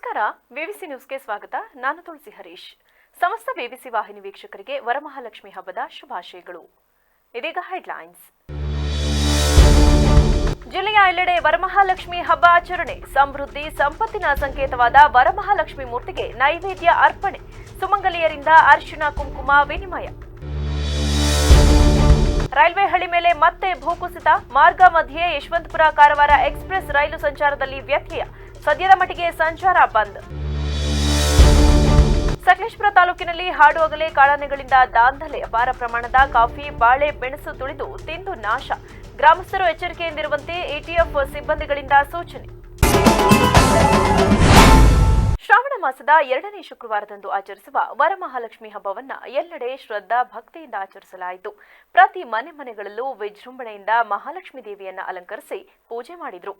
ನಮಸ್ಕಾರ, ವಿವಿಸಿ ನ್ಯೂಸ್ಗೆ ಸ್ವಾಗತ. ನಾನು ತುಳಸಿ ಹರೀಶ್. ಸಮಸ್ತ ವಿವಿಸಿ ವಾಹಿನಿ ವೀಕ್ಷಕರಿಗೆ ವರಮಹಾಲಕ್ಷ್ಮಿ ಹಬ್ಬದ ಶುಭಾಶಯಗಳು. ಇದೀಗ ಹೆಡ್ಲೈನ್ಸ್. ಜಿಲ್ಲೆಯ ಎಲ್ಲೆಡೆ ವರಮಹಾಲಕ್ಷ್ಮಿ ಹಬ್ಬ ಆಚರಣೆ. ಸಮೃದ್ಧಿ ಸಂಪತ್ತಿನ ಸಂಕೇತವಾದ ವರಮಹಾಲಕ್ಷ್ಮಿ ಮೂರ್ತಿಗೆ ನೈವೇದ್ಯ ಅರ್ಪಣೆ. ಸುಮಂಗಲಿಯರಿಂದ ಅರಿಶಿನ ಕುಂಕುಮ ವಿನಿಮಯ. ರೈಲ್ವೆ ಹಳಿ ಮೇಲೆ ಮತ್ತೆ ಭೂಕುಸಿತ. ಮಾರ್ಗ ಮಧ್ಯೆ ಯಶವಂತಪುರ ಕಾರವಾರ ಎಕ್ಸ್ಪ್ರೆಸ್ ರೈಲು ಸಂಚಾರದಲ್ಲಿ ವ್ಯತ್ಯಯ. ಸದ್ಯದ ಮಟ್ಟಿಗೆ ಸಂಚಾರ ಬಂದ್. ಸಕಲೇಶಪುರ ತಾಲೂಕಿನಲ್ಲಿ ಹಾಡು ಹಗಲೇ ಕಾಡಾನೆಗಳಿಂದ ದಾಂಧಲೆ. ಅಪಾರ ಪ್ರಮಾಣದ ಕಾಫಿ, ಬಾಳೆ, ಮೆಣಸು ತುಳಿದು ತಿಂದು ನಾಶ. ಗ್ರಾಮಸ್ಥರು ಎಚ್ಚರಿಕೆಯಿಂದಿರುವಂತೆ ಎಟಿಎಫ್ ಸಿಬ್ಬಂದಿಗಳಿಂದ ಸೂಚನೆ. ಶ್ರಾವಣ ಮಾಸದ 2ನೇ ಶುಕ್ರವಾರದಂದು ಆಚರಿಸುವ ವರಮಹಾಲಕ್ಷ್ಮಿ ಹಬ್ಬವನ್ನ ಎಲ್ಲೆಡೆ ಶ್ರದ್ಧಾ ಭಕ್ತಿಯಿಂದ ಆಚರಿಸಲಾಯಿತು. ಪ್ರತಿ ಮನೆಗಳಲ್ಲೂ ವಿಜೃಂಭಣೆಯಿಂದ ಮಹಾಲಕ್ಷ್ಮಿ ದೇವಿಯನ್ನ ಅಲಂಕರಿಸಿ ಪೂಜೆ ಮಾಡಿದ್ರು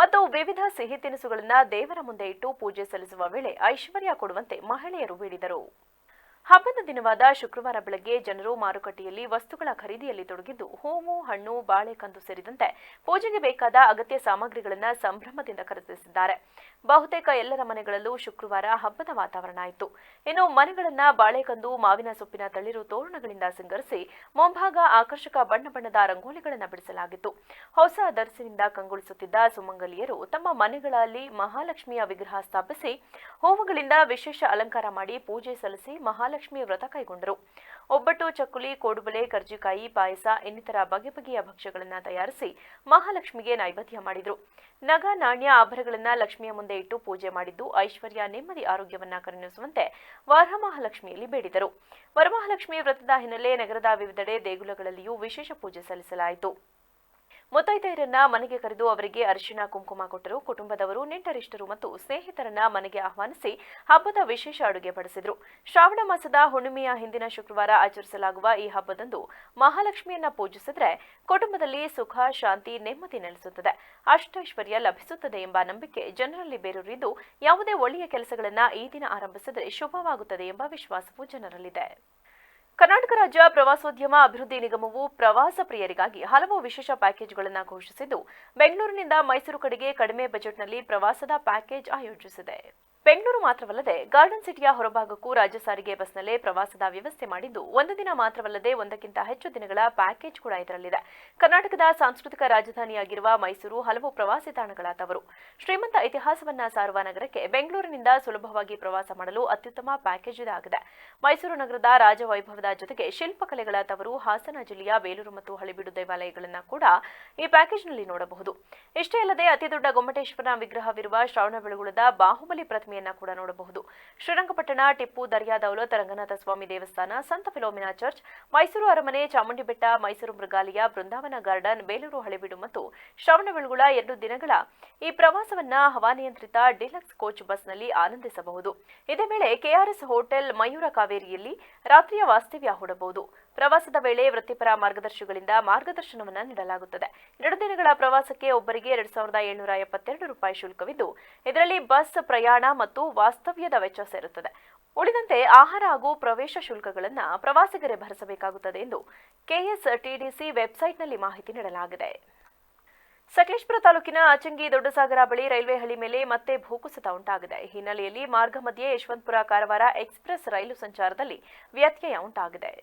ಮತ್ತು ವಿವಿಧ ಸಿಹಿ ತಿನಿಸುಗಳನ್ನ ದೇವರ ಮುಂದೆ ಇಟ್ಟು ಪೂಜೆ ಸಲ್ಲಿಸುವ ವೇಳೆ ಐಶ್ವರ್ಯ ಕೊಡುವಂತೆ ಮಹಿಳೆಯರು ಬೇಡಿದರು. ಹಬ್ಬದ ದಿನವಾದ ಶುಕ್ರವಾರ ಬೆಳಗ್ಗೆ ಜನರು ಮಾರುಕಟ್ಟೆಯಲ್ಲಿ ವಸ್ತುಗಳ ಖರೀದಿಯಲ್ಲಿ ತೊಡಗಿದ್ದು ಹೂವು, ಹಣ್ಣು, ಬಾಳೆಕಂದು ಸೇರಿದಂತೆ ಪೂಜೆಗೆ ಬೇಕಾದ ಅಗತ್ಯ ಸಾಮಗ್ರಿಗಳನ್ನು ಸಂಭ್ರಮದಿಂದ ಖರೀದಿಸಿದ್ದಾರೆ. ಬಹುತೇಕ ಎಲ್ಲರ ಮನೆಗಳಲ್ಲೂ ಶುಕ್ರವಾರ ಹಬ್ಬದ ವಾತಾವರಣ ಇತ್ತು. ಇನ್ನು ಮನೆಗಳನ್ನ ಬಾಳೆಕಂದು, ಮಾವಿನ ಸೊಪ್ಪಿನ ತಳಿರು ತೋರಣಗಳಿಂದ ಸಿಂಗರಿಸಿ ಮುಂಭಾಗ ಆಕರ್ಷಕ ಬಣ್ಣ ಬಣ್ಣದ ರಂಗೋಲಿಗಳನ್ನು ಬಿಡಿಸಲಾಗಿತ್ತು. ಹೊಸ ದರ್ಸಿನಿಂದ ಕಂಗೊಳಿಸುತ್ತಿದ್ದ ಸುಮಂಗಲಿಯರು ತಮ್ಮ ಮನೆಗಳಲ್ಲಿ ಮಹಾಲಕ್ಷ್ಮಿಯ ವಿಗ್ರಹ ಸ್ಥಾಪಿಸಿ ಹೂವುಗಳಿಂದ ವಿಶೇಷ ಅಲಂಕಾರ ಮಾಡಿ ಪೂಜೆ ಸಲ್ಲಿಸಿ ಮಹಾಲಕ್ಷ್ಮಿ ವ್ರತ ಕೈಗೊಂಡರು. ಒಬ್ಬಟ್ಟು, ಚಕ್ಕುಲಿ, ಕೋಡುಬಳೆ, ಕರ್ಜಿಕಾಯಿ, ಪಾಯಸ ಇನ್ನಿತರ ಬಗೆ ಬಗೆಯ ಭಕ್ಷ್ಯಗಳನ್ನು ತಯಾರಿಸಿ ಮಹಾಲಕ್ಷ್ಮಿಗೆ ನೈವೇದ್ಯ ಮಾಡಿದ್ರು. ನಗ, ನಾಣ್ಯ, ಆಭರಣಗಳನ್ನ ಲಕ್ಷ್ಮಿಯ ಮುಂದೆ ಇಟ್ಟು ಪೂಜೆ ಮಾಡಿದ್ದು ಐಶ್ವರ್ಯ, ನೆಮ್ಮದಿ, ಆರೋಗ್ಯವನ್ನ ಕರುಣಿಸುವಂತೆ ವರಮಹಾಲಕ್ಷ್ಮಿಯಲ್ಲಿ ಬೇಡಿದರು. ವರಮಹಾಲಕ್ಷ್ಮಿ ವ್ರತದ ಹಿನ್ನೆಲೆ ನಗರದ ವಿವಿಧೆಡೆ ದೇಗುಲಗಳಲ್ಲಿಯೂ ವಿಶೇಷ ಪೂಜೆ ಸಲ್ಲಿಸಲಾಯಿತು. ಮುತ್ತೈದೆಯರನ್ನ ಮನೆಗೆ ಕರೆದು ಅವರಿಗೆ ಅರಿಶಿನ ಕುಂಕುಮ ಕೊಟ್ಟರು. ಕುಟುಂಬದವರು, ನೆಂಟರಿಷ್ಟರು ಮತ್ತು ಸ್ನೇಹಿತರನ್ನ ಮನೆಗೆ ಆಹ್ವಾನಿಸಿ ಹಬ್ಬದ ವಿಶೇಷ ಅಡುಗೆ ಬಡಿಸಿದ್ರು. ಶ್ರಾವಣ ಮಾಸದ ಹುಣ್ಣಿಮೆಯ ಹಿಂದಿನ ಶುಕ್ರವಾರ ಆಚರಿಸಲಾಗುವ ಈ ಹಬ್ಬದಂದು ಮಹಾಲಕ್ಷ್ಮಿಯನ್ನ ಪೂಜಿಸಿದ್ರೆ ಕುಟುಂಬದಲ್ಲಿ ಸುಖ, ಶಾಂತಿ, ನೆಮ್ಮದಿ ನೆಲೆಸುತ್ತದೆ, ಅಷ್ಟೈಶ್ವರ್ಯ ಲಭಿಸುತ್ತದೆ ಎಂಬ ನಂಬಿಕೆ ಜನರಲ್ಲಿ ಬೇರೂರಿದ್ದು ಯಾವುದೇ ಒಳ್ಳೆಯ ಕೆಲಸಗಳನ್ನ ಈ ದಿನ ಆರಂಭಿಸಿದರೆ ಶುಭವಾಗುತ್ತದೆ ಎಂಬ ವಿಶ್ವಾಸವೂ ಜನರಲ್ಲಿದೆ. ಕರ್ನಾಟಕ ರಾಜ್ಯ ಪ್ರವಾಸೋದ್ಯಮ ಅಭಿವೃದ್ಧಿ ನಿಗಮವು ಪ್ರವಾಸ ಪ್ರಿಯರಿಗಾಗಿ ಹಲವು ವಿಶೇಷ ಪ್ಯಾಕೇಜ್ಗಳನ್ನು ಘೋಷಿಸಿದ್ದು ಬೆಂಗಳೂರಿನಿಂದ ಮೈಸೂರು ಕಡೆಗೆ ಕಡಿಮೆ ಬಜೆಟ್ನಲ್ಲಿ ಪ್ರವಾಸದ ಪ್ಯಾಕೇಜ್ ಆಯೋಜಿಸಿದೆ. ಬೆಂಗಳೂರು ಮಾತ್ರವಲ್ಲದೆ ಗಾರ್ಡನ್ ಸಿಟಿಯ ಹೊರಭಾಗಕ್ಕೂ ರಾಜ್ಯ ಸಾರಿಗೆ ಬಸ್ನಲ್ಲೇ ಪ್ರವಾಸದ ವ್ಯವಸ್ಥೆ ಮಾಡಿದ್ದು ಒಂದು ದಿನ ಮಾತ್ರವಲ್ಲದೆ ಒಂದಕ್ಕಿಂತ ಹೆಚ್ಚು ದಿನಗಳ ಪ್ಯಾಕೇಜ್ ಕೂಡ ಇದರಲ್ಲಿದೆ. ಕರ್ನಾಟಕದ ಸಾಂಸ್ಕೃತಿಕ ರಾಜಧಾನಿಯಾಗಿರುವ ಮೈಸೂರು ಹಲವು ಪ್ರವಾಸಿ ತಾಣಗಳ ತವರು. ಶ್ರೀಮಂತ ಇತಿಹಾಸವನ್ನ ಸಾರುವ ನಗರಕ್ಕೆ ಬೆಂಗಳೂರಿನಿಂದ ಸುಲಭವಾಗಿ ಪ್ರವಾಸ ಮಾಡಲು ಅತ್ಯುತ್ತಮ ಪ್ಯಾಕೇಜ್ ಇದಾಗಿದೆ. ಮೈಸೂರು ನಗರದ ರಾಜವೈಭವದ ಜೊತೆಗೆ ಶಿಲ್ಪಕಲೆಗಳ ತವರು ಹಾಸನ ಜಿಲ್ಲೆಯ ಬೇಲೂರು ಮತ್ತು ಹಳೆಬೀಡು ದೇವಾಲಯಗಳನ್ನು ಕೂಡ ಈ ಪ್ಯಾಕೇಜ್ನಲ್ಲಿ ನೋಡಬಹುದು. ಇಷ್ಟೇ ಅಲ್ಲದೆ ಅತಿದೊಡ್ಡ ಗೊಮ್ಮಟೇಶ್ವರನ ವಿಗ್ರಹವಿರುವ ಶ್ರವಣಬೆಳಗೊಳದ ಬಾಹುಬಲಿ ಪ್ರತಿಮೆ ಕೂಡ ನೋಡಬಹುದು. ಶ್ರೀರಂಗಪಟ್ಟಣ, ಟಿಪ್ಪು ದರ್ಯಾ ದೌಲತ್, ರಂಗನಾಥ ಸ್ವಾಮಿ ದೇವಸ್ಥಾನ, ಸಂತ ಫಿಲೋಮಿನಾ ಚರ್ಚ್, ಮೈಸೂರು ಅರಮನೆ, ಚಾಮುಂಡಿ ಬೆಟ್ಟ, ಮೈಸೂರು ಮೃಗಾಲಯ, ಬೃಂದಾವನ ಗಾರ್ಡನ್, ಬೇಲೂರು ಹಳೆಬೀಡು ಮತ್ತು ಶ್ರವಣಬೆಳಗೊಳ 2 ದಿನಗಳ ಈ ಪ್ರವಾಸವನ್ನ ಹವಾನಿಯಂತ್ರಿತ ಡಿಲಕ್ಸ್ ಕೋಚ್ ಬಸ್ನಲ್ಲಿ ಆನಂದಿಸಬಹುದು. ಇದೇ ವೇಳೆ ಕೆಆರ್ಎಸ್ ಹೋಟೆಲ್ ಮಯೂರ ಕಾವೇರಿಯಲ್ಲಿ ರಾತ್ರಿಯ ವಾಸ್ತವ್ಯ ಹೂಡಬಹುದು. ಪ್ರವಾಸದ ವೇಳೆ ವೃತ್ತಿಪರ ಮಾರ್ಗದರ್ಶಿಗಳಿಂದ ಮಾರ್ಗದರ್ಶನವನ್ನು ನೀಡಲಾಗುತ್ತದೆ. 2 ದಿನಗಳ ಪ್ರವಾಸಕ್ಕೆ ಒಬ್ಬರಿಗೆ 2772 ರೂಪಾಯಿ ಶುಲ್ಕವಿದ್ದು ಇದರಲ್ಲಿ ಬಸ್ ಪ್ರಯಾಣ ಮತ್ತು ವಾಸ್ತವ್ಯದ ವೆಚ್ಚ ಸೇರುತ್ತದೆ. ಉಳಿದಂತೆ ಆಹಾರ ಹಾಗೂ ಪ್ರವೇಶ ಶುಲ್ಕಗಳನ್ನು ಪ್ರವಾಸಿಗರೇ ಭರಿಸಬೇಕಾಗುತ್ತದೆ ಎಂದು ಕೆಎಸ್ಟಿಡಿಸಿ ವೆಬ್ಸೈಟ್ನಲ್ಲಿ ಮಾಹಿತಿ ನೀಡಲಾಗಿದೆ. ಸಕಲೇಶಪುರ ತಾಲೂಕಿನ ಅಚಂಗಿ ದೊಡ್ಡಸಾಗರ ಬಳಿ ರೈಲ್ವೆ ಹಳಿ ಮೇಲೆ ಮತ್ತೆ ಭೂಕುಸಿತ ಉಂಟಾಗಿದೆ. ಈ ಹಿನ್ನೆಲೆಯಲ್ಲಿ ಮಾರ್ಗ ಮಧ್ಯೆ ಯಶವಂತಪುರ ಕಾರವಾರ ಎಕ್ಸ್ಪ್ರೆಸ್ ರೈಲು ಸಂಚಾರದಲ್ಲಿ ವ್ಯತ್ಯಯ ಉಂಟಾಗಿದೆ.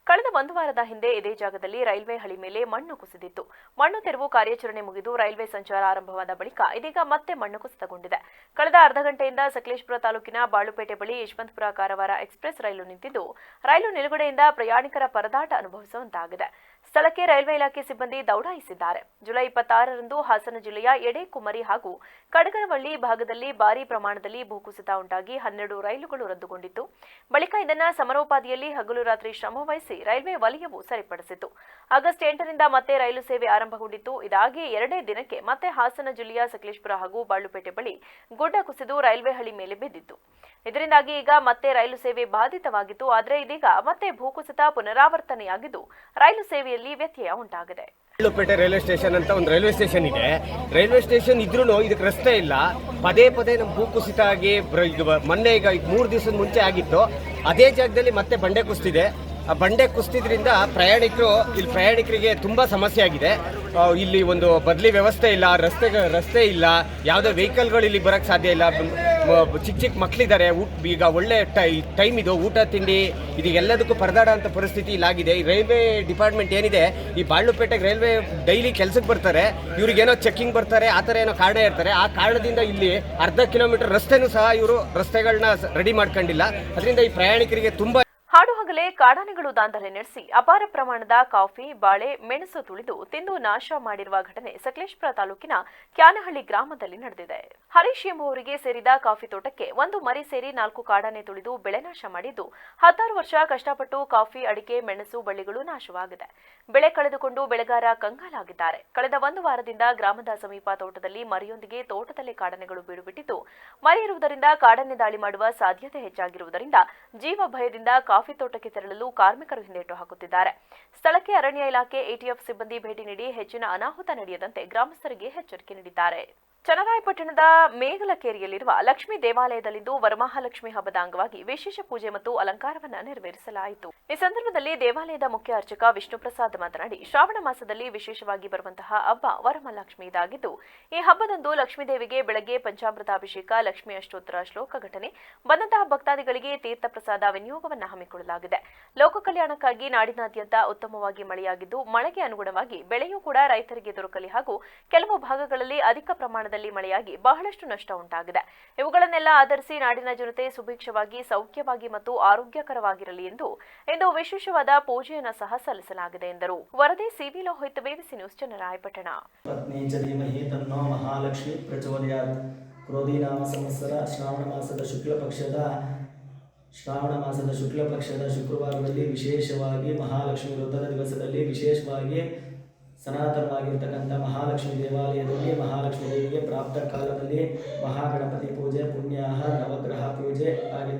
ಕಳೆದ 1 ವಾರದ ಹಿಂದೆ ಇದೇ ಜಾಗದಲ್ಲಿ ರೈಲ್ವೆ ಹಳಿ ಮೇಲೆ ಮಣ್ಣು ಕುಸಿದಿತ್ತು. ಮಣ್ಣು ತೆರವು ಕಾರ್ಯಾಚರಣೆ ಮುಗಿದು ರೈಲ್ವೆ ಸಂಚಾರ ಆರಂಭವಾದ ಬಳಿಕ ಇದೀಗ ಮತ್ತೆ ಮಣ್ಣು ಕುಸಿತಗೊಂಡಿದೆ. ಕಳೆದ ಅರ್ಧ ಗಂಟೆಯಿಂದ ಸಕಲೇಶಪುರ ತಾಲೂಕಿನ ಬಾಳುಪೇಟೆ ಬಳಿ ಯಶವಂತಪುರ ಕಾರವಾರ ಎಕ್ಸ್ಪ್ರೆಸ್ ರೈಲು ನಿಂತಿದ್ದು ರೈಲು ನಿಲುಗಡೆಯಿಂದ ಪ್ರಯಾಣಿಕರ ಪರದಾಟ ಅನುಭವಿಸುವಂತಾಗಿದೆ. ಸ್ಥಳಕ್ಕೆ ರೈಲ್ವೆ ಇಲಾಖೆ ಸಿಬ್ಬಂದಿ ದೌಡಾಯಿಸಿದ್ದಾರೆ. ಜುಲೈ 26ರಂದು ಹಾಸನ ಜಿಲ್ಲೆಯ ಎಡೆ, ಕುಮರಿ ಹಾಗೂ ಕಡಗರವಳ್ಳಿ ಭಾಗದಲ್ಲಿ ಭಾರೀ ಪ್ರಮಾಣದಲ್ಲಿ ಭೂಕುಸಿತ ಉಂಟಾಗಿ 12 ರೈಲುಗಳು ರದ್ದುಗೊಂಡಿತ್ತು. ಬಳಿಕ ಇದನ್ನು ಸಮರೋಪಾದಿಯಲ್ಲಿ ಹಗಲು ರಾತ್ರಿ ಶ್ರಮವಹಿಸಿ ರೈಲ್ವೆ ವಲಯವು ಸರಿಪಡಿಸಿತು. ಆಗಸ್ಟ್ 8ರಿಂದ ಮತ್ತೆ ರೈಲು ಸೇವೆ ಆರಂಭಗೊಂಡಿತ್ತು. ಇದಾಗಿ 2ನೇ ದಿನಕ್ಕೆ ಮತ್ತೆ ಹಾಸನ ಜಿಲ್ಲೆಯ ಸಕಲೇಶಪುರ ಹಾಗೂ ಬಾಳುಪೇಟೆ ಬಳಿ ಗುಡ್ಡ ಕುಸಿದು ರೈಲ್ವೆ ಹಳಿ ಮೇಲೆ ಬಿದ್ದಿತ್ತು. ಇದರಿಂದಾಗಿ ಈಗ ಮತ್ತೆ ರೈಲು ಸೇವೆ ಬಾಧಿತವಾಗಿತ್ತು. ಆದರೆ ಇದೀಗ ಮತ್ತೆ ಭೂಕುಸಿತ ಪುನರಾವರ್ತನೆಯಾಗಿದ್ದು ರೈಲು ಸೇವೆಯಲ್ಲಿ ವ್ಯತ್ಯಯ ಉಂಟಾಗಿದೆ. ಬಾಳುಪೇಟೆ ರೈಲ್ವೆ ಸ್ಟೇಷನ್ ಅಂತ ಒಂದು ರೈಲ್ವೆ ಸ್ಟೇಷನ್ ಇದೆ. ರೈಲ್ವೆ ಸ್ಟೇಷನ್ ಇದ್ರೂ ಇದಕ್ಕೆ ರಸ್ತೆ ಇಲ್ಲ. ಪದೇ ನಮ್ಮ ಭೂಕುಸಿತ ಆಗಿ ಮೊನ್ನೆ ಈಗ 3 ದಿವಸದ ಮುಂಚೆ ಆಗಿತ್ತು. ಅದೇ ಜಾಗದಲ್ಲಿ ಮತ್ತೆ ಬಂಡೆ ಕುಸಿದಿದೆ. ಬಂಡೆ ಕುಸಿದ್ರಿಂದ ಪ್ರಯಾಣಿಕರಿಗೆ ತುಂಬಾ ಸಮಸ್ಯೆ ಆಗಿದೆ. ಇಲ್ಲಿ ಒಂದು ಬದಲಿ ವ್ಯವಸ್ಥೆ ಇಲ್ಲ, ರಸ್ತೆ ಇಲ್ಲ, ಯಾವುದೇ ವೆಹಿಕಲ್ಗಳು ಇಲ್ಲಿ ಬರಕ್ಕೆ ಸಾಧ್ಯ ಇಲ್ಲ. ಚಿಕ್ಕ ಚಿಕ್ಕ ಮಕ್ಕಳಿದ್ದಾರೆ, ಈಗ ಒಳ್ಳೆ ಟೈಮ್ ಇದು, ಊಟ ತಿಂಡಿ ಇದೆಲ್ಲದಕ್ಕೂ ಪರದಾಡೋ ಅಂಥ ಪರಿಸ್ಥಿತಿ ಇಲ್ಲಾಗಿದೆ. ಈ ರೈಲ್ವೆ ಡಿಪಾರ್ಟ್ಮೆಂಟ್ ಏನಿದೆ, ಈ ಬಾಳ್ಳುಪೇಟೆಗೆ ರೈಲ್ವೆ ಡೈಲಿ ಕೆಲಸಕ್ಕೆ ಬರ್ತಾರೆ, ಇವ್ರಿಗೇನೋ ಚೆಕ್ಕಿಂಗ್ ಬರ್ತಾರೆ, ಆ ಥರ ಏನೋ ಕಾರಣ ಇರ್ತಾರೆ. ಆ ಕಾರಣದಿಂದ ಇಲ್ಲಿ ಅರ್ಧ ಕಿಲೋಮೀಟರ್ ರಸ್ತೆನೂ ಸಹ ಇವರು ರಸ್ತೆಗಳನ್ನ ರೆಡಿ ಮಾಡ್ಕೊಂಡಿಲ್ಲ. ಅದರಿಂದ ಈ ಪ್ರಯಾಣಿಕರಿಗೆ ತುಂಬ ಹಾಡು ಹಗಲೇ ಕಾಡಾನೆಗಳು ದಾಂಧಲೆ ನಡೆಸಿ ಅಪಾರ ಪ್ರಮಾಣದ ಕಾಫಿ, ಬಾಳೆ, ಮೆಣಸು ತುಳಿದು ತಿಂದು ನಾಶ ಮಾಡಿರುವ ಘಟನೆ ಸಕಲೇಶಪುರ ತಾಲೂಕಿನ ಕ್ಯಾನಹಳ್ಳಿ ಗ್ರಾಮದಲ್ಲಿ ನಡೆದಿದೆ. ಹರೀಶ್ ಎಂಬುವರಿಗೆ ಸೇರಿದ ಕಾಫಿ ತೋಟಕ್ಕೆ ಒಂದು ಮರಿ ಸೇರಿ 4 ಕಾಡಾನೆ ತುಳಿದು ಬೆಳೆ ನಾಶ ಮಾಡಿದ್ದು 16 ವರ್ಷ ಕಷ್ಟಪಟ್ಟು ಕಾಫಿ, ಅಡಿಕೆ, ಮೆಣಸು ಬಳ್ಳಿಗಳು ನಾಶವಾಗಿದೆ. ಬೆಳೆ ಕಳೆದುಕೊಂಡು ಬೆಳೆಗಾರ ಕಂಗಾಲಾಗಿದ್ದಾರೆ. ಕಳೆದ 1 ವಾರದಿಂದ ಗ್ರಾಮದ ಸಮೀಪ ತೋಟದಲ್ಲಿ ಮರಿಯೊಂದಿಗೆ ತೋಟದಲ್ಲೇ ಕಾಡಾನೆಗಳು ಬೀಡುಬಿಟ್ಟಿದ್ದು, ಮರಿ ಇರುವುದರಿಂದ ಕಾಡಾನೆ ದಾಳಿ ಮಾಡುವ ಸಾಧ್ಯತೆ ಹೆಚ್ಚಾಗಿರುವುದರಿಂದ ಜೀವ ಭಯದಿಂದ ಕಾಫಿ ತೋಟಕ್ಕೆ ತೆರಳಲು ಕಾರ್ಮಿಕರು ಹಿಂದೇಟು ಹಾಕುತ್ತಿದ್ದಾರೆ. ಸ್ಥಳಕ್ಕೆ ಅರಣ್ಯ ಇಲಾಖೆ, ಎಟಿಎಫ್ ಸಿಬ್ಬಂದಿ ಭೇಟಿ ನೀಡಿ ಹೆಚ್ಚಿನ ಅನಾಹುತ ನಡೆಯದಂತೆ ಗ್ರಾಮಸ್ಥರಿಗೆ ಎಚ್ಚರಿಕೆ ನೀಡಿದ್ದಾರೆ. ಚನ್ನರಾಯಪಟ್ಟಣದ ಮೇಗಲಕೇರಿಯಲ್ಲಿರುವ ಲಕ್ಷ್ಮೀ ದೇವಾಲಯದಲ್ಲಿಂದು ವರಮಹಾಲಕ್ಷ್ಮಿ ಹಬ್ಬದ ಅಂಗವಾಗಿ ವಿಶೇಷ ಪೂಜೆ ಮತ್ತು ಅಲಂಕಾರವನ್ನು ನೆರವೇರಿಸಲಾಯಿತು. ಈ ಸಂದರ್ಭದಲ್ಲಿ ದೇವಾಲಯದ ಮುಖ್ಯ ಅರ್ಚಕ ವಿಷ್ಣುಪ್ರಸಾದ್ ಮಾತನಾಡಿ, ಶ್ರಾವಣ ಮಾಸದಲ್ಲಿ ವಿಶೇಷವಾಗಿ ಬರುವಂತಹ ಹಬ್ಬ ವರಮಹಾಲಕ್ಷ್ಮಿ ಇದಾಗಿದ್ದು, ಈ ಹಬ್ಬದಂದು ಲಕ್ಷ್ಮೀದೇವಿಗೆ ಬೆಳಗ್ಗೆ ಪಂಚಾಮೃತ ಅಭಿಷೇಕ, ಲಕ್ಷ್ಮೀ ಅಷ್ಟೋತ್ತರ ಶ್ಲೋಕ ಘಟನೆ, ಬಂದಂತಹ ಭಕ್ತಾದಿಗಳಿಗೆ ತೀರ್ಥ ಪ್ರಸಾದ ವಿನಿಯೋಗವನ್ನು ಹಮ್ಮಿಕೊಳ್ಳಲಾಗಿದೆ. ಲೋಕ ಕಲ್ಯಾಣಕ್ಕಾಗಿ ನಾಡಿನಾದ್ಯಂತ ಉತ್ತಮವಾಗಿ ಮಳೆಯಾಗಿದ್ದು, ಮಳೆಗೆ ಅನುಗುಣವಾಗಿ ಬೆಳೆಯೂ ಕೂಡ ರೈತರಿಗೆ ದೊರಕಲಿ ಹಾಗೂ ಕೆಲವು ಭಾಗಗಳಲ್ಲಿ ಅಧಿಕ ಪ್ರಮಾಣದಲ್ಲಿ ಮಳೆಯಾಗಿ ಬಹಳಷ್ಟು ನಷ್ಟ ಉಂಟಾಗಿದೆ. ಇವುಗಳನ್ನೆಲ್ಲ ಆಧರಿಸಿ ನಾಡಿನ ಜನತೆ ಸುಭಿಕ್ಷವಾಗಿ, ಸೌಖ್ಯವಾಗಿ ಮತ್ತು ಆರೋಗ್ಯಕರವಾಗಿರಲಿ ಎಂದು ಇಂದು ವಿಶೇಷವಾದ ಪೂಜೆಯನ್ನು ಸಹ ಸಲ್ಲಿಸಲಾಗಿದೆ ಎಂದರು. ವರದಿ C V Lohith, BBC news, Channarayapatna. ಪತ್ನಿ ಚದೀಮಹಿ ತನ್ನೋ ಮಹಾಲಕ್ಷ್ಮಿ ಪ್ರಚೋದಯಾತ್. ಕ್ರೋಧಿ ನಾಮ ಸಂವತ್ಸರ ಶ್ರಾವಣ ಮಾಸದ ಶುಕ್ಲ ಪಕ್ಷದ ಶುಕ್ರವಾರದಲ್ಲಿ ವಿಶೇಷವಾಗಿ ಮಹಾಲಕ್ಷ್ಮಿ ವೃತದ ದಿವಸದಲ್ಲಿ ವಿಶೇಷವಾಗಿ ಸನಾತನವಾಗಿರ್ತಕ್ಕಂಥ ಮಹಾಲಕ್ಷ್ಮಿ ದೇವಾಲಯದಲ್ಲಿ ಮಹಾಲಕ್ಷ್ಮಿ ದೇವಿಗೆ ಪ್ರಾಪ್ತ ಕಾಲದಲ್ಲಿ ಮಹಾಗಣಪತಿ ಪೂಜೆ, ಪುಣ್ಯಾಹ, ನವಗ್ರಹ ಪೂಜೆ ಹಾಗೆ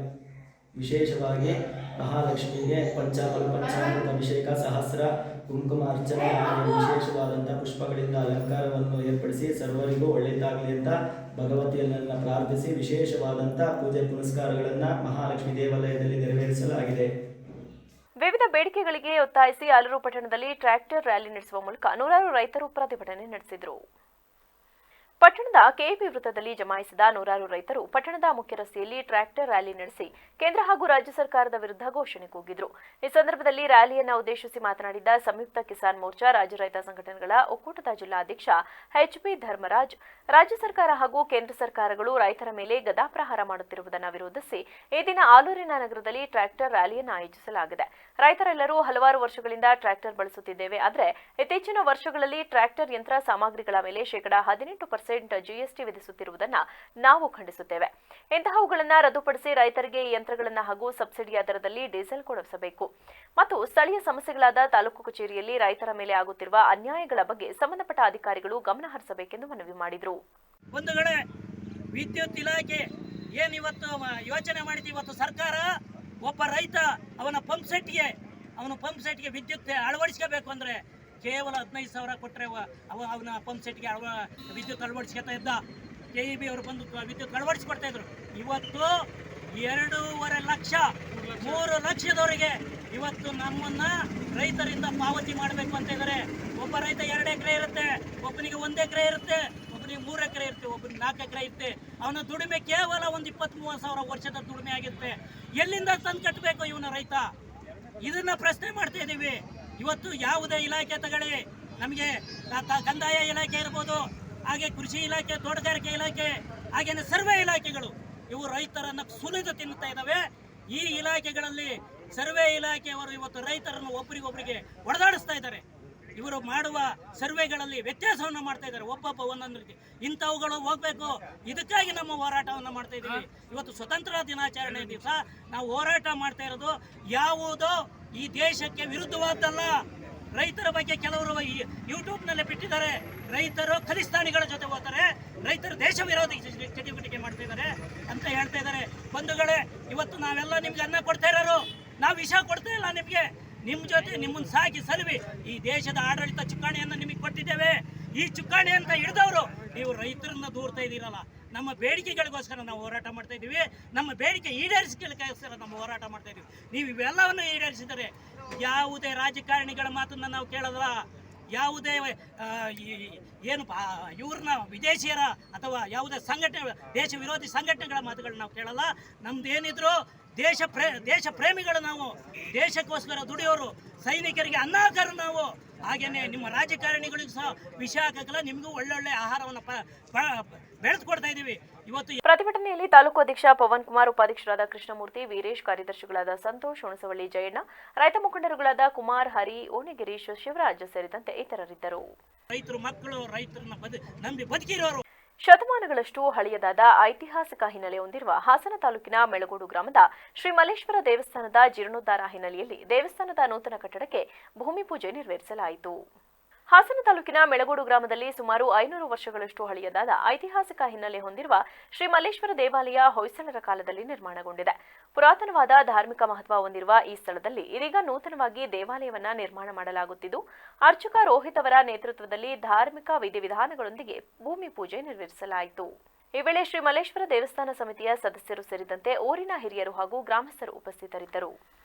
ವಿಶೇಷವಾಗಿ ಮಹಾಲಕ್ಷ್ಮಿಗೆ ಪಂಚಾಮೃತ ಅಭಿಷೇಕ, ಸಹಸ್ರ ಕುಂಕುಮ ಅರ್ಚನೆ ಹಾಗೆ ವಿಶೇಷವಾದಂಥ ಪುಷ್ಪಗಳಿಂದ ಅಲಂಕಾರವನ್ನು ಏರ್ಪಡಿಸಿ ಸರ್ವರಿಗೂ ಒಳ್ಳೆಯದಾಗಲಿ ಅಂತ ಭಗವತಿಯನ್ನೆಲ್ಲ ಪ್ರಾರ್ಥಿಸಿ ವಿಶೇಷವಾದಂಥ ಪೂಜೆ ಪುನಸ್ಕಾರಗಳನ್ನು ಮಹಾಲಕ್ಷ್ಮಿ ದೇವಾಲಯದಲ್ಲಿ ನೆರವೇರಿಸಲಾಗಿದೆ. ವಿವಿಧ ಬೇಡಿಕೆಗಳಿಗೆ ಒತ್ತಾಯಿಸಿ ಆಲೂರು ಪಟ್ಟಣದಲ್ಲಿ ಟ್ರ್ಯಾಕ್ಟರ್ ರ್ಯಾಲಿ ನಡೆಸುವ ಮೂಲಕ ನೂರಾರು ರೈತರು ಪ್ರತಿಭಟನೆ ನಡೆಸಿದರು. ಪಟ್ಟಣದ ಕೆಇಬಿ ವೃತ್ತದಲ್ಲಿ ಜಮಾಯಿಸಿದ ನೂರಾರು ರೈತರು ಪಟ್ಟಣದ ಮುಖ್ಯ ರಸ್ತೆಯಲ್ಲಿ ಟ್ರ್ಯಾಕ್ಟರ್ ರ್ಯಾಲಿ ನಡೆಸಿ ಕೇಂದ್ರ ಹಾಗೂ ರಾಜ್ಯ ಸರ್ಕಾರದ ವಿರುದ್ಧ ಘೋಷಣೆ ಕೂಗಿದ್ರು. ಈ ಸಂದರ್ಭದಲ್ಲಿ ರ್ಯಾಲಿಯನ್ನು ಉದ್ದೇಶಿಸಿ ಮಾತನಾಡಿದ ಸಂಯುಕ್ತ ಕಿಸಾನ್ ಮೋರ್ಚಾ ರಾಜ್ಯ ರೈತ ಸಂಘಟನೆಗಳ ಒಕ್ಕೂಟದ ಜಿಲ್ಲಾಧ್ಯಕ್ಷ ಎಚ್ಪಿ ಧರ್ಮರಾಜ್, ರಾಜ್ಯ ಸರ್ಕಾರ ಹಾಗೂ ಕೇಂದ್ರ ಸರ್ಕಾರಗಳು ರೈತರ ಮೇಲೆ ಗದಾಪ್ರಹಾರ ಮಾಡುತ್ತಿರುವುದನ್ನು ವಿರೋಧಿಸಿ ಈ ದಿನ ಆಲೂರಿನ ನಗರದಲ್ಲಿ ಟ್ರ್ಯಾಕ್ಟರ್ ರ್ಯಾಲಿಯನ್ನು ಆಯೋಜಿಸಲಾಗಿದೆ. ರೈತರೆಲ್ಲರೂ ಹಲವಾರು ವರ್ಷಗಳಿಂದ ಟ್ರ್ಯಾಕ್ಟರ್ ಬಳಸುತ್ತಿದ್ದೇವೆ, ಆದರೆ ಇತ್ತೀಚಿನ ವರ್ಷಗಳಲ್ಲಿ ಟ್ರ್ಯಾಕ್ಟರ್ ಯಂತ್ರ ಸಾಮಗ್ರಿಗಳ ಮೇಲೆ ಶೇಕಡಾ 18% ಜಿಎಸ್ಟಿ ವಿಧಿಸುತ್ತಿರುವುದನ್ನು ನಾವು ಖಂಡಿಸುತ್ತೇವೆ. ಇಂತಹವುಗಳನ್ನು ರದ್ದುಪಡಿಸಿ ರೈತರಿಗೆ ಈ ಯಂತ್ರಗಳನ್ನು ಹಾಗೂ ಸಬ್ಸಿಡಿಯ ದರದಲ್ಲಿ ಡೀಸೆಲ್ ಕೊಡಿಸಬೇಕು ಮತ್ತು ಸ್ಥಳೀಯ ಸಮಸ್ಯೆಗಳಾದ ತಾಲೂಕು ಕಚೇರಿಯಲ್ಲಿ ರೈತರ ಮೇಲೆ ಆಗುತ್ತಿರುವ ಅನ್ಯಾಯಗಳ ಬಗ್ಗೆ ಸಂಬಂಧಪಟ್ಟ ಅಧಿಕಾರಿಗಳು ಗಮನ ಹರಿಸಬೇಕೆಂದು ಮನವಿ ಮಾಡಿದರು. ಒಂದು ಕಡೆ ವಿದ್ಯುತ್ ಇಲಾಖೆ ಏನಿವತ್ತು ಯೋಚನೆ ಮಾಡಿದ್ದು, ಇವತ್ತು ಸರ್ಕಾರ ಒಬ್ಬ ರೈತ ಅವನ ಪಂಪ್ ಸೆಟ್ಗೆ ವಿದ್ಯುತ್ ಅಳವಡಿಸ್ಕೋಬೇಕು ಅಂದರೆ ಕೇವಲ 15,000 ಕೊಟ್ಟರೆ ಅವನ ಪಂಪ್ ಸೆಟ್ಗೆ ವಿದ್ಯುತ್ ಅಳವಡಿಸ್ಕೊತಾ ಇದ್ದ. ಕೆಇಬಿ ಅವರು ಬಂದು ವಿದ್ಯುತ್ ಅಳವಡಿಸ್ಕೊಡ್ತಾ ಇದ್ರು. ಇವತ್ತು 2.5 ಲಕ್ಷ 3 ಲಕ್ಷದವರೆಗೆ ಇವತ್ತು ನಮ್ಮನ್ನ ರೈತರಿಂದ ಪಾವತಿ ಮಾಡಬೇಕು ಅಂತ ಇದ್ದಾರೆ. ಒಬ್ಬ ರೈತ 2 ಎಕರೆ ಇರುತ್ತೆ, ಒಬ್ಬನಿಗೆ 1 ಎಕರೆ ಇರುತ್ತೆ, ಒಬ್ಬನಿಗೆ 3 ಎಕರೆ ಇರುತ್ತೆ, ಒಬ್ಬನಿಗೆ 4 ಎಕರೆ ಇರುತ್ತೆ. ಅವನ ದುಡಿಮೆ ಕೇವಲ ಒಂದು 20-30 ಸಾವಿರ ವರ್ಷದ ದುಡಿಮೆ ಆಗಿರುತ್ತೆ. ಎಲ್ಲಿಂದ ತಂದು ಕಟ್ಟಬೇಕು ಇವನ ರೈತ? ಇದನ್ನ ಪ್ರಶ್ನೆ ಮಾಡ್ತಾ ಇದ್ದೀವಿ. ಇವತ್ತು ಯಾವುದೇ ಇಲಾಖೆ ತಗೊಳ್ಳಿ, ನಮಗೆ ಕಂದಾಯ ಇಲಾಖೆ ಇರ್ಬೋದು, ಹಾಗೆ ಕೃಷಿ ಇಲಾಖೆ, ತೋಟಗಾರಿಕೆ ಇಲಾಖೆ, ಹಾಗೇನೆ ಸರ್ವೆ ಇಲಾಖೆಗಳು, ಇವು ರೈತರನ್ನು ಸುಲಿದು ತಿನ್ನುತ್ತಾ ಇದ್ದಾವೆ. ಈ ಇಲಾಖೆಗಳಲ್ಲಿ ಸರ್ವೆ ಇಲಾಖೆಯವರು ಇವತ್ತು ರೈತರನ್ನು ಒಬ್ಬರಿಗೊಬ್ಬರಿಗೆ ಹೊಡೆದಾಡಿಸ್ತಾ ಇದ್ದಾರೆ. ಇವರು ಮಾಡುವ ಸರ್ವೆಗಳಲ್ಲಿ ವ್ಯತ್ಯಾಸವನ್ನು ಮಾಡ್ತಾ ಇದ್ದಾರೆ, ಒಬ್ಬೊಬ್ಬ ಒಂದೊಂದು ರೀತಿ. ಇಂಥವುಗಳು ಹೋಗಬೇಕು. ಇದಕ್ಕಾಗಿ ನಮ್ಮ ಹೋರಾಟವನ್ನು ಮಾಡ್ತಾ ಇದ್ದೀವಿ. ಇವತ್ತು ಸ್ವತಂತ್ರ ದಿನಾಚರಣೆ ದಿವಸ ನಾವು ಹೋರಾಟ ಮಾಡ್ತಾ ಇರೋದು ಯಾವುದೋ ಈ ದೇಶಕ್ಕೆ ವಿರುದ್ಧವಾದ್ದಲ್ಲ. ರೈತರ ಬಗ್ಗೆ ಕೆಲವರು ಯೂಟ್ಯೂಬ್ನಲ್ಲೇ ಬಿಟ್ಟಿದ್ದಾರೆ. ರೈತರು ಖಲಿಸ್ತಾನಿಗಳ ಜೊತೆ ಹೋಗ್ತಾರೆ, ರೈತರು ದೇಶ ವಿರೋಧಿ ಚಟುವಟಿಕೆ ಮಾಡ್ತಾ ಇದ್ದಾರೆ ಅಂತ ಹೇಳ್ತಾ ಇದ್ದಾರೆ. ಬಂಧುಗಳೇ, ಇವತ್ತು ನಾವೆಲ್ಲ ನಿಮ್ಗೆ ಅನ್ನ ಕೊಡ್ತಾ ಇರೋರು, ನಾವು ವಿಷ ಕೊಡ್ತಾ ಇಲ್ಲ ನಿಮಗೆ. ನಿಮ್ಮ ಜೊತೆ ನಿಮ್ಮನ್ನು ಸಾಕಿ ಸಲುವಿ ಈ ದೇಶದ ಆಡಳಿತ ಚುಕ್ಕಾಣಿಯನ್ನು ನಿಮಗೆ ಕೊಟ್ಟಿದ್ದೇವೆ. ಈ ಚುಕ್ಕಾಣಿ ಅಂತ ಹಿಡಿದವರು ನೀವು ರೈತರನ್ನ ದೂರ್ತಾ ಇದ್ದೀರಲ್ಲ. ನಮ್ಮ ಬೇಡಿಕೆಗಳಿಗೋಸ್ಕರ ನಾವು ಹೋರಾಟ ಮಾಡ್ತಾ ಇದ್ದೀವಿ. ನಮ್ಮ ಬೇಡಿಕೆ ಈಡೇರಿಸಲಿಕ್ಕೋಸ್ಕರ ನಾವು ಹೋರಾಟ ಮಾಡ್ತಾ ಇದ್ದೀವಿ. ನೀವು ಇವೆಲ್ಲವನ್ನು ಈಡೇರಿಸಿದರೆ ಯಾವುದೇ ರಾಜಕಾರಣಿಗಳ ಮಾತನ್ನು ನಾವು ಕೇಳೋದಿಲ್ಲ. ಯಾವುದೇ ಏನು ಇವ್ರನ್ನ ವಿದೇಶಿಯರ ಅಥವಾ ಯಾವುದೇ ಸಂಘಟನೆ ದೇಶ ವಿರೋಧಿ ಸಂಘಟನೆಗಳ ಮಾತುಗಳನ್ನ ನಾವು ಕೇಳಲ್ಲ. ನಮ್ದು ಏನಿದ್ರು ದೇಶ ಪ್ರೇಮಿಗಳು ನಾವು, ದೇಶಕ್ಕೋಸ್ಕರ ದುಡಿಯೋರು, ಸೈನಿಕರಿಗೆ ಅನ್ನಾಕರು ನಾವು. ಹಾಗೇನೆ ನಿಮ್ಮ ರಾಜಕಾರಣಿಗಳಿಗೂ ಸಹ ವಿಷ ಹಾಕಲ್ಲ, ನಿಮಗೂ ಒಳ್ಳೊಳ್ಳೆ ಆಹಾರವನ್ನು ಬೆಳೆದುಕೊಡ್ತಾ ಇದ್ದೀವಿ. ಇವತ್ತು ಪ್ರತಿಭಟನೆಯಲ್ಲಿ ತಾಲೂಕು ಅಧ್ಯಕ್ಷ ಪವನ್ ಕುಮಾರ್, ಉಪಾಧ್ಯಕ್ಷರಾದ ಕೃಷ್ಣಮೂರ್ತಿ, ವೀರೇಶ್, ಕಾರ್ಯದರ್ಶಿಗಳಾದ ಸಂತೋಷ್, ಹುಣಸವಳ್ಳಿ ಜಯಣ್ಣ, ರೈತ ಮುಖಂಡರುಗಳಾದ ಕುಮಾರ್, ಹರಿ, ಓಣಿಗಿರೀಶ್, ಶಿವರಾಜ್ ಸೇರಿದಂತೆ ಇತರರಿದ್ದರು. ರೈತರು ಮಕ್ಕಳು ರೈತರನ್ನ ನಂಬಿ ಬದುಕಿರೋರು. ಶತಮಾನಗಳಷ್ಟು ಹಳೆಯದಾದ ಐತಿಹಾಸಿಕ ಹಿನ್ನೆಲೆ ಹೊಂದಿರುವ ಹಾಸನ ತಾಲೂಕಿನ ಮೆಳಗೋಡು ಗ್ರಾಮದ ಶ್ರೀ ಮಲ್ಲೇಶ್ವರ ದೇವಸ್ಥಾನದ ಜೀರ್ಣೋದ್ಧಾರ ಹಿನ್ನೆಲೆಯಲ್ಲಿ ದೇವಸ್ಥಾನದ ನೂತನ ಕಟ್ಟಡಕ್ಕೆ ಭೂಮಿ ಪೂಜೆ ನೆರವೇರಿಸಲಾಯಿತು. ಹಾಸನ ತಾಲೂಕಿನ ಮೆಳಗೋಡು ಗ್ರಾಮದಲ್ಲಿ ಸುಮಾರು 500 ವರ್ಷಗಳಷ್ಟು ಹಳೆಯದಾದ ಐತಿಹಾಸಿಕ ಹಿನ್ನೆಲೆ ಹೊಂದಿರುವ ಶ್ರೀ ಮಲ್ಲೇಶ್ವರ ದೇವಾಲಯ ಹೊಯ್ಸಳರ ಕಾಲದಲ್ಲಿ ನಿರ್ಮಾಣಗೊಂಡಿದೆ. ಪುರಾತನವಾದ ಧಾರ್ಮಿಕ ಮಹತ್ವ ಹೊಂದಿರುವ ಈ ಸ್ಥಳದಲ್ಲಿ ಇದೀಗ ನೂತನವಾಗಿ ದೇವಾಲಯವನ್ನ ನಿರ್ಮಾಣ ಮಾಡಲಾಗುತ್ತಿದ್ದು, ಅರ್ಚಕ ರೋಹಿತ್ ಅವರ ನೇತೃತ್ವದಲ್ಲಿ ಧಾರ್ಮಿಕ ವಿಧಿವಿಧಾನಗಳೊಂದಿಗೆ ಭೂಮಿ ಪೂಜೆ ನೆರವೇರಿಸಲಾಯಿತು. ಈ ವೇಳೆ ಶ್ರೀ ಮಲ್ಲೇಶ್ವರ ದೇವಸ್ಥಾನ ಸಮಿತಿಯ ಸದಸ್ಯರು ಸೇರಿದಂತೆ ಊರಿನ ಹಿರಿಯರು ಹಾಗೂ ಗ್ರಾಮಸ್ಥರು ಉಪಸ್ಥಿತರಿದ್ದರು.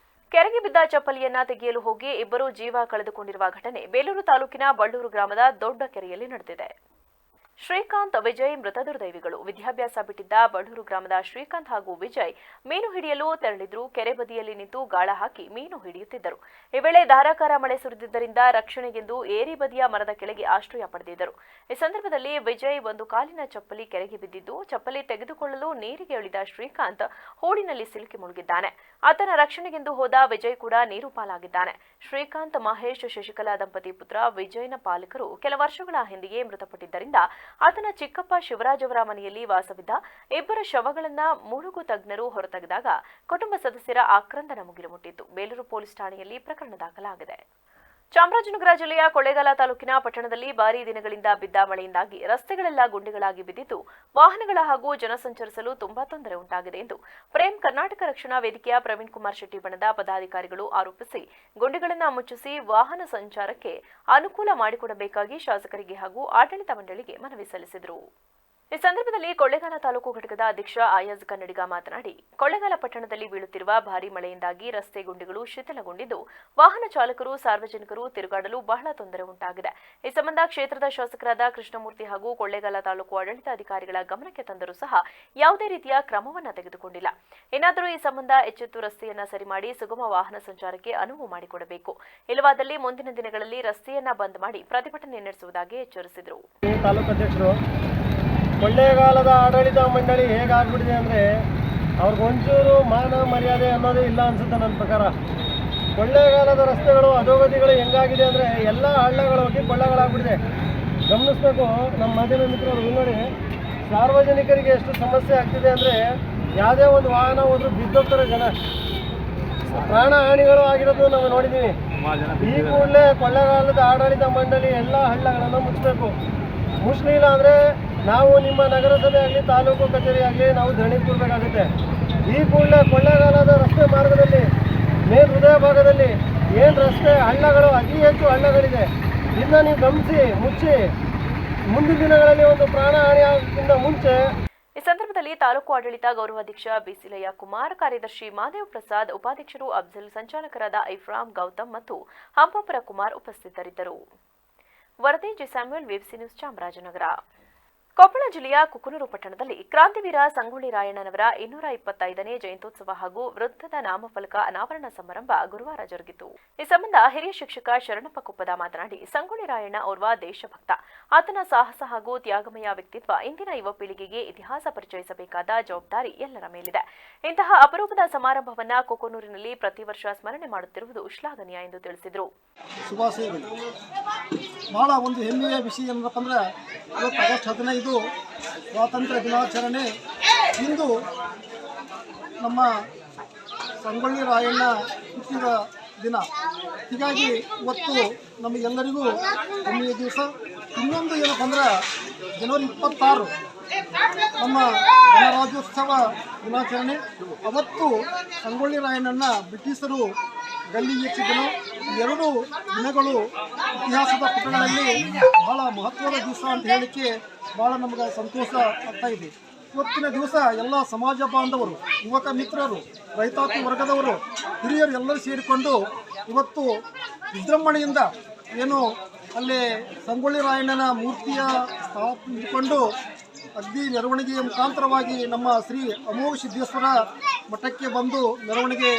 ಕೆರೆಗೆ ಬಿದ್ದ ಚಪ್ಪಲಿಯನ್ನ ತೆಗೆಯಲು ಹೋಗಿ ಇಬ್ಬರು ಜೀವ ಕಳೆದುಕೊಂಡಿರುವ ಘಟನೆ ಬೇಲೂರು ತಾಲೂಕಿನ ಬಳ್ಳೂರು ಗ್ರಾಮದ ದೊಡ್ಡ ಕೆರೆಯಲ್ಲಿ ನಡೆದಿದೆ. ಶ್ರೀಕಾಂತ್, ವಿಜಯ್ ಮೃತ ದುರ್ದೈವಿಗಳು. ವಿದ್ಯಾಭ್ಯಾಸ ಬಿಟ್ಟಿದ್ದ ಬಳ್ಳೂರು ಗ್ರಾಮದ ಶ್ರೀಕಾಂತ್ ಹಾಗೂ ವಿಜಯ್ ಮೀನು ಹಿಡಿಯಲು ತೆರಳಿದ್ರು. ಕೆರೆ ಬದಿಯಲ್ಲಿ ನಿಂತು ಗಾಳ ಹಾಕಿ ಮೀನು ಹಿಡಿಯುತ್ತಿದ್ದರು. ಈ ವೇಳೆ ಧಾರಾಕಾರ ಮಳೆ ಸುರಿದಿದ್ದರಿಂದ ರಕ್ಷಣೆಗೆಂದು ಏರಿ ಬದಿಯ ಮರದ ಕೆಳಗೆ ಆಶ್ರಯ ಪಡೆದಿದ್ದರು. ಈ ಸಂದರ್ಭದಲ್ಲಿ ವಿಜಯ್ ಒಂದು ಕಾಲಿನ ಚಪ್ಪಲಿ ಕೆರೆಗೆ ಬಿದ್ದಿದ್ದು, ಚಪ್ಪಲಿ ತೆಗೆದುಕೊಳ್ಳಲು ನೀರಿಗೆ ಇಳಿದ ಶ್ರೀಕಾಂತ್ ಹೂಳಿನಲ್ಲಿ ಸಿಲುಕಿ ಮುಳುಗಿದ್ದಾನೆ. ಆತನ ರಕ್ಷಣೆಗೆಂದು ಹೋದ ವಿಜಯ್ ಕೂಡ ನೀರು ಪಾಲಾಗಿದ್ದಾನೆ. ಶ್ರೀಕಾಂತ್, ಮಹೇಶ್, ಶಶಿಕಲಾ ದಂಪತಿ ಪುತ್ರ ವಿಜಯ್ನ ಪಾಲಕರು ಕೆಲ ವರ್ಷಗಳ ಹಿಂದೆಯೇ ಮೃತಪಟ್ಟಿದ್ದರಿಂದ ಆತನ ಚಿಕ್ಕಪ್ಪ ಶಿವರಾಜ್ ಅವರ ಮನೆಯಲ್ಲಿ ವಾಸವಿದ್ದ ಇಬ್ಬರ ಶವಗಳನ್ನ ಮುಳುಗು ತಜ್ಞರು ಹೊರತೆಗೆದಾಗ ಕುಟುಂಬ ಸದಸ್ಯರ ಆಕ್ರಂದನ ಮುಗಿಲು ಮುಟ್ಟಿತ್ತು. ಬೇಲೂರು ಪೊಲೀಸ್ ಠಾಣೆಯಲ್ಲಿ ಪ್ರಕರಣ ದಾಖಲಾಗಿದೆ. ಚಾಮರಾಜನಗರ ಜಿಲ್ಲೆಯ ಕೊಳ್ಳೇಗಾಲ ತಾಲೂಕಿನ ಪಟ್ಟಣದಲ್ಲಿ ಭಾರೀ ದಿನಗಳಿಂದ ಬಿದ್ದ ಮಳೆಯಿಂದಾಗಿ ರಸ್ತೆಗಳೆಲ್ಲ ಗುಂಡಿಗಳಾಗಿ ಬಿದ್ದಿದ್ದು, ವಾಹನಗಳ ಹಾಗೂ ಜನಸಂಚರಿಸಲು ತುಂಬಾ ತೊಂದರೆ ಉಂಟಾಗಿದೆ ಎಂದು ಪ್ರೇಮ್ ಕರ್ನಾಟಕ ರಕ್ಷಣಾ ವೇದಿಕೆಯ ಪ್ರವೀಣ್ ಕುಮಾರ್ ಶೆಟ್ಟಿ ಬಣದ ಪದಾಧಿಕಾರಿಗಳು ಆರೋಪಿಸಿ ಗುಂಡಿಗಳನ್ನು ಮುಚ್ಚಿಸಿ ವಾಹನ ಸಂಚಾರಕ್ಕೆ ಅನುಕೂಲ ಮಾಡಿಕೊಡಬೇಕಾಗಿ ಶಾಸಕರಿಗೆ ಹಾಗೂ ಆಡಳಿತ ಮಂಡಳಿಗೆ ಮನವಿ ಸಲ್ಲಿಸಿದರು. ಈ ಸಂದರ್ಭದಲ್ಲಿ ಕೊಳ್ಳೇಗಾಲ ತಾಲೂಕು ಘಟಕದ ಅಧ್ಯಕ್ಷ ಆಯಾಜ್ ಕನ್ನಡಿಗ ಮಾತನಾಡಿ, ಕೊಳ್ಳೇಗಾಲ ಪಟ್ಟಣದಲ್ಲಿ ಬೀಳುತ್ತಿರುವ ಭಾರೀ ಮಳೆಯಿಂದಾಗಿ ರಸ್ತೆ ಗುಂಡಿಗಳು ಶಿಥಿಲಗೊಂಡಿದ್ದು, ವಾಹನ ಚಾಲಕರು, ಸಾರ್ವಜನಿಕರು ತಿರುಗಾಡಲು ಬಹಳ ತೊಂದರೆ ಉಂಟಾಗಿದೆ. ಈ ಸಂಬಂಧ ಕ್ಷೇತ್ರದ ಶಾಸಕರಾದ ಕೃಷ್ಣಮೂರ್ತಿ ಹಾಗೂ ಕೊಳ್ಳೇಗಾಲ ತಾಲೂಕು ಆಡಳಿತಾಧಿಕಾರಿಗಳ ಗಮನಕ್ಕೆ ತಂದರೂ ಸಹ ಯಾವುದೇ ರೀತಿಯ ಕ್ರಮವನ್ನು ತೆಗೆದುಕೊಂಡಿಲ್ಲ. ಏನಾದರೂ ಈ ಸಂಬಂಧ ಎಚ್ಚೆತ್ತು ರಸ್ತೆಯನ್ನ ಸರಿ ಮಾಡಿ ಸುಗಮ ವಾಹನ ಸಂಚಾರಕ್ಕೆ ಅನುವು ಮಾಡಿಕೊಡಬೇಕು. ಇಲ್ಲವಾದಲ್ಲಿ ಮುಂದಿನ ದಿನಗಳಲ್ಲಿ ರಸ್ತೆಯನ್ನ ಬಂದ್ ಮಾಡಿ ಪ್ರತಿಭಟನೆ ನಡೆಸುವುದಾಗಿ ಎಚ್ಚರಿಸಿದರು. ಕೊಳ್ಳೇಗಾಲದ ಆಡಳಿತ ಮಂಡಳಿ ಹೇಗಾಗ್ಬಿಟ್ಟಿದೆ ಅಂದರೆ ಅವ್ರಿಗೊಂಚೂರು ಮಾನ ಮರ್ಯಾದೆ ಅನ್ನೋದೇ ಇಲ್ಲ ಅನಿಸುತ್ತೆ ನನ್ನ ಪ್ರಕಾರ. ಕೊಳ್ಳೇಗಾಲದ ರಸ್ತೆಗಳು ಅಧೋಗತಿಗಳು ಹೆಂಗಾಗಿದೆ ಅಂದರೆ ಎಲ್ಲ ಹಳ್ಳಗಳು ಹೋಗಿ ಕೊಳ್ಳಗಳಾಗ್ಬಿಟ್ಟಿದೆ. ಗಮನಿಸ್ಬೇಕು ನಮ್ಮ ಮಾಧ್ಯಮ ಮಿತ್ರರು. ನೋಡಿ, ಸಾರ್ವಜನಿಕರಿಗೆ ಎಷ್ಟು ಸಮಸ್ಯೆ ಆಗ್ತಿದೆ ಅಂದರೆ ಯಾವುದೇ ಒಂದು ವಾಹನ ಹೋದ್ರೂ ಬಿದ್ದೋಗ್ತಾರೆ ಜನ. ಪ್ರಾಣ ಹಾನಿಗಳು ಆಗಿರೋದು ನಾವು ನೋಡಿದ್ದೀವಿ. ಈ ಕೂಡಲೇ ಕೊಳ್ಳೇಗಾಲದ ಆಡಳಿತ ಮಂಡಳಿ ಎಲ್ಲ ಹಳ್ಳಗಳನ್ನು ಮುಚ್ಚಬೇಕು. ಮುಚ್ಚಲಿಲ್ಲ ಅಂದರೆ ನಾವು ನಿಮ್ಮ ನಗರಸಭೆ ಆಗಲಿ ತಾಲೂಕು ಕಚೇರಿ ಆಗಲಿ ನಾವು ಧರಣಿ ಕೂರಬೇಕಾಗುತ್ತೆ. ಈ ಕೂಡಲೇ ಕೊಳ್ಳೇಗಾಲದ ರಸ್ತೆ ಮಾರ್ಗದಲ್ಲಿ ಮೇನ್ ಹೃದಯ ಭಾಗದಲ್ಲಿ ಏನು ರಸ್ತೆ ಹಳ್ಳಗಳು ಅತಿ ಹೆಚ್ಚು ಹಳ್ಳಗಳಿದೆ. ಇದನ್ನ ನೀವು ಗಮನಿಸಿ ಮುಚ್ಚಿ ಮುಂದಿನ ದಿನಗಳಲ್ಲಿ ಒಂದು ಪ್ರಾಣ ಹಾನಿಯಾಗಿಂತ ಮುಂಚೆ. ಈ ಸಂದರ್ಭದಲ್ಲಿ ತಾಲೂಕು ಆಡಳಿತ ಗೌರವಾಧ್ಯಕ್ಷ ಬಿಸಿಲಯ್ಯ ಕುಮಾರ್, ಕಾರ್ಯದರ್ಶಿ ಮಾದೇವ್ ಪ್ರಸಾದ್, ಉಪಾಧ್ಯಕ್ಷರು ಅಫ್ಜಲ್, ಸಂಚಾಲಕರಾದ ಐಫ್ರಾಮ್, ಗೌತಮ್ ಮತ್ತು ಹಂಪಾಪುರ ಕುಮಾರ್ ಉಪಸ್ಥಿತರಿದ್ದರು. ವರದಿ G Samuel, VBC news, Chamarajanagar. Koppal ಜಿಲ್ಲೆಯ ಕುಕನೂರು ಪಟ್ಟಣದಲ್ಲಿ ಕ್ರಾಂತಿವೀರ ಸಂಗೊಳ್ಳಿ ರಾಯಣ್ಣನವರ 225ನೇ ಜಯಂತ್ಯೋತ್ಸವ ಹಾಗೂ ವೃತ್ತದ ನಾಮಫಲಕ ಅನಾವರಣ ಸಮಾರಂಭ ಗುರುವಾರ ಜರುಗಿತು. ಈ ಸಂಬಂಧ ಹಿರಿಯ ಶಿಕ್ಷಕ ಶರಣಪ್ಪ ಕುಪ್ಪದ ಮಾತನಾಡಿ, ಸಂಗೊಳ್ಳಿ ರಾಯಣ್ಣ ಓರ್ವ ದೇಶಭಕ್ತ. ಆತನ ಸಾಹಸ ಹಾಗೂ ತ್ಯಾಗಮಯ ವ್ಯಕ್ತಿತ್ವ ಇಂದಿನ ಯುವ ಪೀಳಿಗೆಗೆ ಇತಿಹಾಸ ಪರಿಚಯಿಸಬೇಕಾದ ಜವಾಬ್ದಾರಿ ಎಲ್ಲರ ಮೇಲಿದೆ. ಇಂತಹ ಅಪರೂಪದ ಸಮಾರಂಭವನ್ನ ಕೊಕನೂರಿನಲ್ಲಿ ಪ್ರತಿ ವರ್ಷ ಸ್ಮರಣೆ ಮಾಡುತ್ತಿರುವುದು ಶ್ಲಾಘನೀಯ ಎಂದು ತಿಳಿಸಿದರು. ಶುಭಾಶಯಗಳು. ಬಹಳ ಒಂದು ಹೆಮ್ಮೆಯ ವಿಷಯ ಏನಪ್ಪ ಅಂದ್ರೆ ಇವತ್ತು ಆಗಸ್ಟ್ 15 ಸ್ವಾತಂತ್ರ್ಯ ದಿನಾಚರಣೆ. ಇಂದು ನಮ್ಮ ಸಂಗೊಳ್ಳಿ ರಾಯಣ್ಣ ಹುಟ್ಟಿದ ದಿನ. ಹೀಗಾಗಿ ಇವತ್ತು ನಮಗೆಲ್ಲರಿಗೂ ಹೆಮ್ಮೆಯ ದಿವಸ. ಇನ್ನೊಂದು ಏನಪ್ಪ ಅಂದ್ರೆ ಜನವರಿ 26 ನಮ್ಮ ಗಣರಾಜ್ಯೋತ್ಸವ ದಿನಾಚರಣೆ. ಅವತ್ತು ಸಂಗೊಳ್ಳಿ ರಾಯಣ್ಣನ ಬ್ರಿಟಿಷರು ಗಲ್ಲಿಗೇರಿಸಿದನು. ಎರಡು ದಿನಗಳು ಇತಿಹಾಸದ ಪುಟಗಳಲ್ಲಿ ಬಹಳ ಮಹತ್ವದ ದಿವಸ ಅಂತ ಹೇಳಲಿಕ್ಕೆ ಭಾಳ ನಮಗೆ ಸಂತೋಷ ಆಗ್ತಾ ಇದೆ. ಇವತ್ತಿನ ದಿವಸ ಎಲ್ಲ ಸಮಾಜ ಬಾಂಧವರು, ಯುವಕ ಮಿತ್ರರು, ರೈತಾಪಿ ವರ್ಗದವರು, ಹಿರಿಯರು ಎಲ್ಲರೂ ಸೇರಿಕೊಂಡು ಇವತ್ತು ವಿಜೃಂಭಣೆಯಿಂದ ಏನು ಅಲ್ಲಿ ಸಂಗೊಳ್ಳಿ ರಾಯಣ್ಣನ ಮೂರ್ತಿಯ ಸ್ಥಾಪಿಸಿಕೊಂಡು ಅಗ್ದಿ ಮೆರವಣಿಗೆಯ ಮುಖಾಂತರವಾಗಿ ನಮ್ಮ ಶ್ರೀ ಅಮೋಘ ಸಿದ್ದೇಶ್ವರ ಮಠಕ್ಕೆ ಬಂದು ಮೆರವಣಿಗೆ.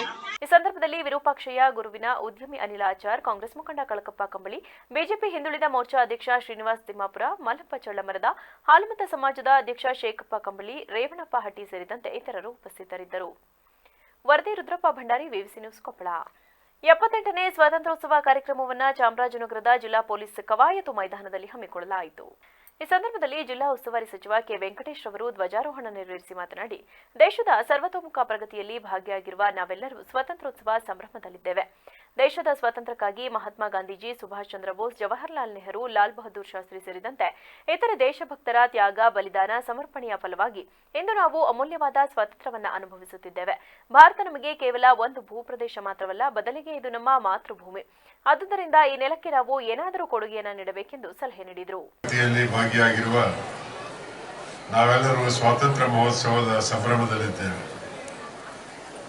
ಈ ಸಂದರ್ಭದಲ್ಲಿ ವಿರೂಪಾಕ್ಷಯ್ಯ, ಗುರುವಿನ ಉದ್ಯಮಿ ಅನಿಲ ಆಚಾರ್, ಕಾಂಗ್ರೆಸ್ ಮುಖಂಡ ಕಳಕಪ್ಪ ಕಂಬಳಿ, ಬಿಜೆಪಿ ಹಿಂದುಳಿದ ಮೋರ್ಚಾ ಅಧ್ಯಕ್ಷ ಶ್ರೀನಿವಾಸ್ ತಿಮ್ಮಾಪುರ, ಮಲ್ಲಪ್ಪ ಚಳ್ಳಮರದ, ಹಾಲುಮತ ಸಮಾಜದ ಅಧ್ಯಕ್ಷ ಶೇಖಪ್ಪ ಕಂಬಳಿ, ರೇವಣಪ್ಪ ಹಟ್ಟಿ ಸೇರಿದಂತೆ ಇತರರು ಉಪಸ್ಥಿತರಿದ್ದರು. ವರದಿ ರುದ್ರಪ್ಪ ಭಂಡಾರಿ, ವಿವಿಸಿ ನ್ಯೂಸ್, ಕೊಪ್ಪಳ. 78ನೇ ಸ್ವಾತಂತ್ರ್ಯೋತ್ಸವ ಕಾರ್ಯಕ್ರಮವನ್ನು ಚಾಮರಾಜನಗರದ ಜಿಲ್ಲಾ ಪೊಲೀಸ್ ಕವಾಯತು ಮೈದಾನದಲ್ಲಿ ಹಮ್ಮಿಕೊಳ್ಳಲಾಯಿತು. ಈ ಸಂದರ್ಭದಲ್ಲಿ ಜಿಲ್ಲಾ ಉಸ್ತುವಾರಿ ಸಚಿವ ಕೆ ವೆಂಕಟೇಶ್ ಅವರು ಧ್ವಜಾರೋಹಣ ನೆರವೇರಿಸಿ ಮಾತನಾಡಿ, ದೇಶದ ಸರ್ವತೋಮುಖ ಪ್ರಗತಿಯಲ್ಲಿ ಭಾಗಿಯಾಗಿರುವ ನಾವೆಲ್ಲರೂ ಸ್ವಾತಂತ್ರ್ಯೋತ್ಸವ ಸಂಭ್ರಮದಲ್ಲಿದ್ದೇವೆ. ದೇಶದ ಸ್ವಾತಂತ್ರ್ಯಕ್ಕಾಗಿ ಮಹಾತ್ಮ ಗಾಂಧೀಜಿ, ಸುಭಾಷ್ ಚಂದ್ರ ಬೋಸ್, ಜವಾಹರಲಾಲ್ ನೆಹರು, ಲಾಲ್ ಬಹದ್ದೂರ್ ಶಾಸ್ತ್ರಿ ಸೇರಿದಂತೆ ಇತರೆ ದೇಶಭಕ್ತರ ತ್ಯಾಗ, ಬಲಿದಾನ, ಸಮರ್ಪಣೆಯ ಫಲವಾಗಿ ಇಂದು ನಾವು ಅಮೂಲ್ಯವಾದ ಸ್ವಾತಂತ್ರ್ಯವನ್ನು ಅನುಭವಿಸುತ್ತಿದ್ದೇವೆ. ಭಾರತ ನಮಗೆ ಕೇವಲ ಒಂದು ಭೂಪ್ರದೇಶ ಮಾತ್ರವಲ್ಲ, ಬದಲಿಗೆ ಇದು ನಮ್ಮ ಮಾತೃಭೂಮಿ. ಆದುದರಿಂದ ಈ ನೆಲಕ್ಕೆ ನಾವು ಏನಾದರೂ ಕೊಡುಗೆಯನ್ನು ನೀಡಬೇಕೆಂದು ಸಲಹೆ ನೀಡಿದರು. ಭಾಗಿಯಾಗಿರುವ ನಾವೆಲ್ಲರೂ ಸ್ವಾತಂತ್ರ್ಯ ಮಹೋತ್ಸವದ ಸಂಭ್ರಮದಲ್ಲಿದ್ದೇವೆ.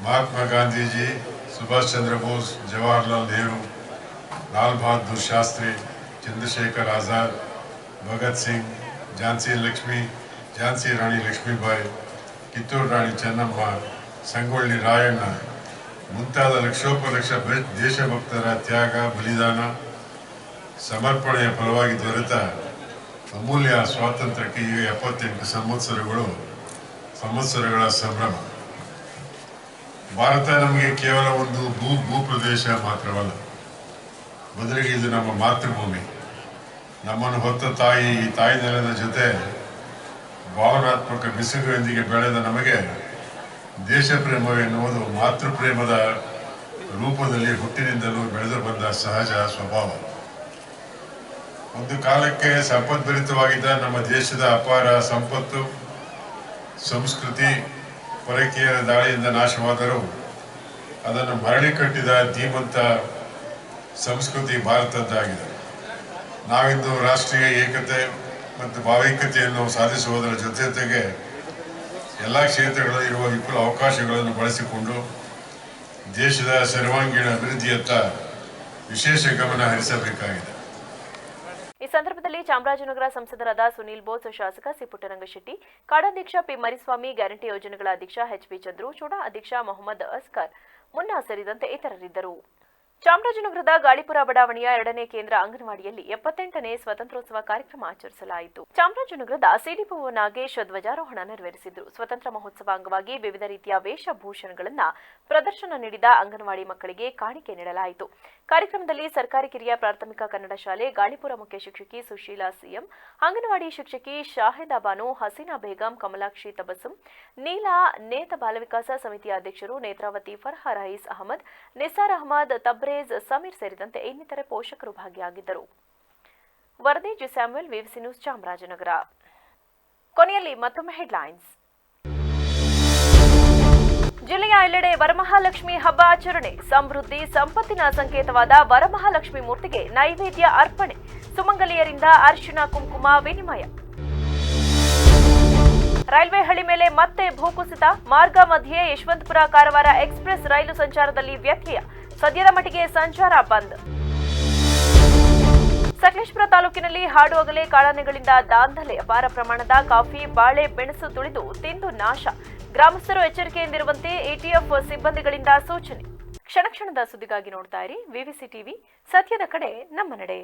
ಮಹಾತ್ಮ ಗಾಂಧೀಜಿ, ಸುಭಾಷ್ ಚಂದ್ರ ಬೋಸ್, ಜವಾಹರಲಾಲ್ ನೆಹರು, ಲಾಲ್ ಬಹದ್ದೂರ್ ಶಾಸ್ತ್ರಿ, ಚಂದ್ರಶೇಖರ್ ಆಜಾದ್, ಭಗತ್ ಸಿಂಗ್, ಝಾನ್ಸಿ ರಾಣಿ ಲಕ್ಷ್ಮೀಬಾಯಿ, ಕಿತ್ತೂರು ರಾಣಿ ಚೆನ್ನಮ್ಮ, ಸಂಗೊಳ್ಳಿ ರಾಯಣ್ಣ ಮುಂತಾದ ಲಕ್ಷೋಪಲಕ್ಷ ದೇಶಭಕ್ತರ ತ್ಯಾಗ, ಬಲಿದಾನ, ಸಮರ್ಪಣೆಯ ಫಲವಾಗಿ ದೊರೆತ ಅಮೂಲ್ಯ ಸ್ವಾತಂತ್ರ್ಯಕ್ಕೆ ಈಗ 78 ಸಂವತ್ಸರಗಳ ಸಂಭ್ರಮ. ಭಾರತ ನಮಗೆ ಕೇವಲ ಒಂದು ಭೂಪ್ರದೇಶ ಮಾತ್ರವಲ್ಲ, ಬದಲಿಗೆ ಇದು ನಮ್ಮ ಮಾತೃಭೂಮಿ. ನಮ್ಮನ್ನು ಹೊತ್ತ ತಾಯಿ, ಈ ತಾಯಿ ನೆಲದ ಜೊತೆ ಭಾವನಾತ್ಮಕ ಬಿಸಿಲುಗಳೊಂದಿಗೆ ಬೆಳೆದ ನಮಗೆ ದೇಶ ಪ್ರೇಮವೆನ್ನುವುದು ಮಾತೃಪ್ರೇಮದ ರೂಪದಲ್ಲಿ ಹುಟ್ಟಿನಿಂದಲೂ ಬೆಳೆದು ಬಂದ ಸಹಜ ಸ್ವಭಾವ. ಒಂದು ಕಾಲಕ್ಕೆ ಸಂಪದ್ಭರಿತವಾಗಿದ್ದ ನಮ್ಮ ದೇಶದ ಅಪಾರ ಸಂಪತ್ತು, ಸಂಸ್ಕೃತಿ ಪರಕೀಯರ ದಾಳಿಯಿಂದ ನಾಶವಾದರೂ ಅದನ್ನು ಮರಳಿ ಕಟ್ಟಿದ ಧೀಮಂತ ಸಂಸ್ಕೃತಿ ಭಾರತದ್ದಾಗಿದೆ. ನಾವಿಂದು ರಾಷ್ಟ್ರೀಯ ಏಕತೆ ಮತ್ತು ಭಾವೈಕ್ಯತೆಯನ್ನು ಸಾಧಿಸುವುದರ ಜೊತೆಗೆ ಎಲ್ಲ ಕ್ಷೇತ್ರಗಳಲ್ಲಿ ಇರುವ ವಿಪುಲ ಅವಕಾಶಗಳನ್ನು ಬಳಸಿಕೊಂಡು ದೇಶದ ಸರ್ವಾಂಗೀಣ ಅಭಿವೃದ್ಧಿಯತ್ತ ವಿಶೇಷ ಗಮನ ಹರಿಸಬೇಕಾಗಿದೆ. ಈ ಸಂದರ್ಭದಲ್ಲಿ ಚಾಮರಾಜನಗರ ಸಂಸದರಾದ ಸುನೀಲ್ ಬೋಸ್, ಶಾಸಕ ಸಿ ಪುಟ್ಟರಂಗಶೆಟ್ಟಿ, ಕಾಡಾಧ್ಯಕ್ಷ ಪಿ ಮರಿಸ್ವಾಮಿ, ಗ್ಯಾರಂಟಿ ಯೋಜನೆಗಳ ಅಧ್ಯಕ್ಷ ಎಚ್ಪಿ ಚಂದ್ರು, ಚೂಡಾ ಅಧ್ಯಕ್ಷ ಮೊಹಮ್ಮದ್ ಅಸ್ಕರ್ ಮುನ್ನಾ ಸೇರಿದಂತೆ ಇತರರಿದ್ದರು. ಚಾಮರಾಜನಗರದ ಗಾಳಿಪುರ ಬಡಾವಣೆಯ 2ನೇ ಕೇಂದ್ರ ಅಂಗನವಾಡಿಯಲ್ಲಿ 78ನೇ ಸ್ವಾತಂತ್ರ್ಯೋತ್ಸವ ಕಾರ್ಯಕ್ರಮ ಆಚರಿಸಲಾಯಿತು. ಚಾಮರಾಜನಗರದ ಸಿಡಿಪಿಒ ನಾಗೇಶ್ ಧ್ವಜಾರೋಹಣ ನೆರವೇರಿಸಿದರು. ಸ್ವಾತಂತ್ರ್ಯ ಮಹೋತ್ಸವ ಅಂಗವಾಗಿ ವಿವಿಧ ರೀತಿಯ ವೇಷಭೂಷಣಗಳನ್ನು ಪ್ರದರ್ಶನ ನೀಡಿದ ಅಂಗನವಾಡಿ ಮಕ್ಕಳಿಗೆ ಕಾಣಿಕೆ ನೀಡಲಾಯಿತು. ಕಾರ್ಯಕ್ರಮದಲ್ಲಿ ಸರ್ಕಾರಿ ಕಿರಿಯ ಪ್ರಾಥಮಿಕ ಕನ್ನಡ ಶಾಲೆ ಗಾಳಿಪುರ ಮುಖ್ಯ ಶಿಕ್ಷಕಿ ಸುಶೀಲಾ ಸಿಎಂ, ಅಂಗನವಾಡಿ ಶಿಕ್ಷಕಿ ಶಾಹಿದಾ ಬಾನು, ಹಸೀನಾ ಬೇಗಂ, ಕಮಲಾಕ್ಷಿ ತಬಸ್ಸುಂ, ನೀಲಾ, ನೇತ ಬಾಲವಿಕಾಸ ಸಮಿತಿಯ ಅಧ್ಯಕ್ಷರು ನೇತ್ರಾವತಿ, ಫರ್ಹಾ ರಯೀಸ್ ಅಹಮದ್, ನಿಸಾರ್ ಅಹಮದ್, ತಬ್ರೇಜ್, ಸಮೀರ್ ಸೇರಿದಂತೆ ಇನ್ನಿತರೆ ಪೋಷಕರು ಭಾಗಿಯಾಗಿದ್ದರು. ವರದಿ ಜಿ ಸ್ಯಾಮ್ಯುಯಲ್, ವಿವಿಸಿ ನ್ಯೂಸ್, ಚಾಮರಾಜನಗರ. ಕೊನೆಯಲ್ಲಿ ಮತ್ತೊಮ್ಮೆ ಹೆಡ್ಲೈನ್ಸ್. ಜಿಲ್ಲೆಯ ಎಲ್ಲೆಡೆ ವರಮಹಾಲಕ್ಷ್ಮಿ ಹಬ್ಬ ಆಚರಣೆ. ಸಮೃದ್ಧಿ, ಸಂಪತ್ತಿನ ಸಂಕೇತವಾದ ವರಮಹಾಲಕ್ಷ್ಮಿ ಮೂರ್ತಿಗೆ ನೈವೇದ್ಯ ಅರ್ಪಣೆ. ಸುಮಂಗಲಿಯರಿಂದ ಅರಿಶಿನ ಕುಂಕುಮ ವಿನಿಮಯ. ರೈಲ್ವೆ ಹಳಿ ಮೇಲೆ ಮತ್ತೆ ಭೂಕುಸಿತ. ಮಾರ್ಗ ಮಧ್ಯೆ ಯಶವಂತಪುರ ಕಾರವಾರ ಎಕ್ಸ್ಪ್ರೆಸ್ ರೈಲು ಸಂಚಾರದಲ್ಲಿ ವ್ಯತ್ಯಯ. ಸದ್ಯದ ಮಟ್ಟಿಗೆ ಸಂಚಾರ ಬಂದ್. ಸಕಲೇಶಪುರ ತಾಲೂಕಿನಲ್ಲಿ ಹಾಡು ಹಗಲೇ ಕಾಡಾನೆಗಳಿಂದ ದಾಂಧಲೆ. ಅಪಾರ ಪ್ರಮಾಣದ ಕಾಫಿ, ಬಾಳೆ, ಮೆಣಸು ತುಳಿದು ತಿಂದು ನಾಶ. ಗ್ರಾಮಸ್ಥರು ಎಚ್ಚರಿಕೆಯಿಂದಿರುವಂತೆ ಎಟಿಎಫ್ ಸಿಬ್ಬಂದಿಗಳಿಂದ ಸೂಚನೆ. ಕ್ಷಣ ಕ್ಷಣದ ಸುದ್ದಿಗಾಗಿ ನೋಡ್ತಾ ಇರಿ ವಿವಿಸಿ ಟಿವಿ, ಸತ್ಯದ ಕಡೆ ನಮ್ಮ ನಡೆ.